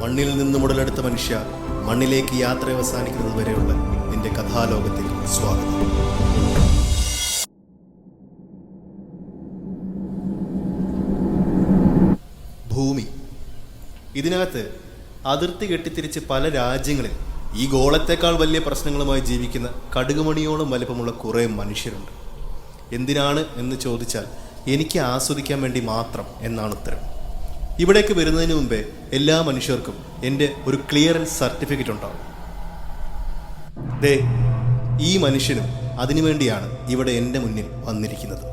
മണ്ണിൽ നിന്ന് ഉടലെടുത്ത മനുഷ്യ, മണ്ണിലേക്ക് യാത്ര അവസാനിക്കുന്നത് വരെയുള്ള നിന്റെ കഥാലോകത്തിൽ സ്വാഗതം. ഭൂമി. ഇതിനകത്ത് അതിർത്തി കെട്ടിത്തിരിച്ച് പല രാജ്യങ്ങളിൽ ഈ ഗോളത്തേക്കാൾ വലിയ പ്രശ്നങ്ങളുമായി ജീവിക്കുന്ന കടുകുമണിയോളം വലിപ്പമുള്ള കുറേ മനുഷ്യരുണ്ട്. എന്തിനാണ് എന്ന് ചോദിച്ചാൽ എനിക്ക് ആസ്വദിക്കാൻ വേണ്ടി മാത്രം എന്നാണ് ഉത്തരം. ഇവിടേക്ക് വരുന്നതിന് മുമ്പേ എല്ലാ മനുഷ്യർക്കും എൻ്റെ ഒരു ക്ലിയറൻസ് സർട്ടിഫിക്കറ്റ് ഉണ്ടാവും. ദേ, ഈ മനുഷ്യനും അതിനുവേണ്ടിയാണ് ഇവിടെ എൻ്റെ മുന്നിൽ വന്നിരിക്കുന്നത്.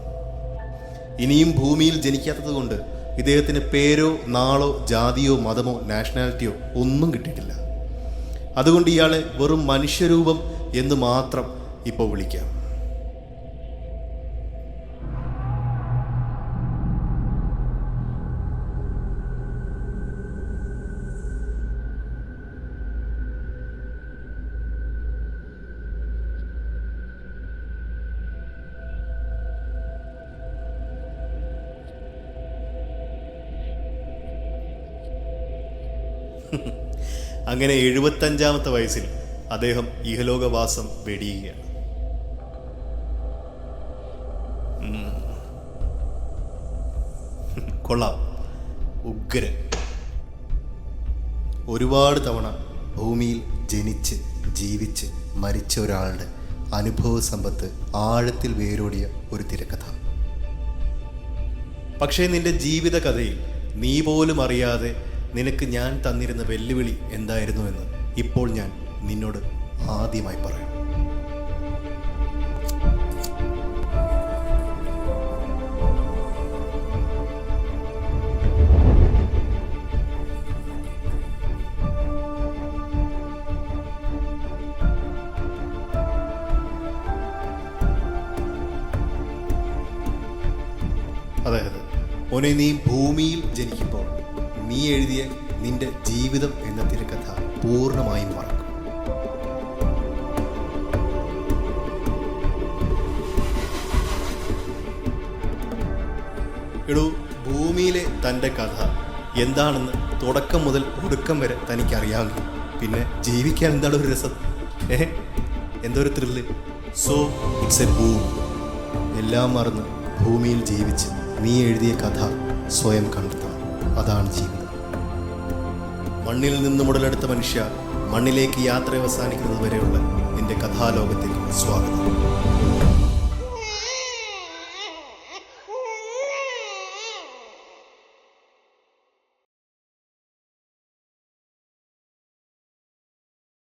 ഇനിയും ഭൂമിയിൽ ജനിക്കാത്തത് കൊണ്ട് ഇദ്ദേഹത്തിന് പേരോ നാളോ ജാതിയോ മതമോ നാഷണാലിറ്റിയോ ഒന്നും കിട്ടിയിട്ടില്ല. അതുകൊണ്ട് ഇയാളെ വെറും മനുഷ്യരൂപം എന്ന് മാത്രം ഇപ്പോൾ വിളിക്കാം. അങ്ങനെ 75-ാമത്തെ വയസ്സിൽ അദ്ദേഹം ഇഹലോകവാസം വെടിയുകയാണ്. കൊള്ളാം, ഉഗ്രൻ. ഒരുപാട് തവണ ഭൂമിയിൽ ജനിച്ച് ജീവിച്ച് മരിച്ച ഒരാളുടെ അനുഭവ സമ്പത്ത് ആഴത്തിൽ വേരോടിയ ഒരു തിരക്കഥ. പക്ഷേ നിന്റെ ജീവിത കഥയിൽ നീ പോലും അറിയാതെ നിനക്ക് ഞാൻ തന്നിരുന്ന വെല്ലുവിളി എന്തായിരുന്നു എന്ന് ഇപ്പോൾ ഞാൻ നിന്നോട് ആദ്യമായി പറയാം. അതായത് മോനെ, നീ ഭൂമിയിൽ ജനിക്കുമ്പോൾ നീ എഴുതിയ നിന്റെ ജീവിതം എന്ന തിരക്കഥ പൂർണ്ണമായും മറക്കും. എടോ, ഭൂമിയിലെ തൻ്റെ കഥ എന്താണെന്ന് തുടക്കം മുതൽ ഒടുക്കം വരെ തനിക്കറിയാമെങ്കിൽ പിന്നെ ജീവിക്കാൻ എന്താണ് ഒരു രസം? എന്തോ ഒരു thrill. So it's A boom. എല്ലാം മറന്ന് ഭൂമിയിൽ ജീവിച്ച് നീ എഴുതിയ കഥ സ്വയം കണ്ടെത്തണം. അതാണ് ജീവിതം. മണ്ണിൽ നിന്നും ഉടലെടുത്ത മനുഷ്യ, മണ്ണിലേക്ക് യാത്ര അവസാനിക്കുന്നത് വരെയുള്ള നിന്റെ കഥാലോകത്തിൽ സ്വാഗതം.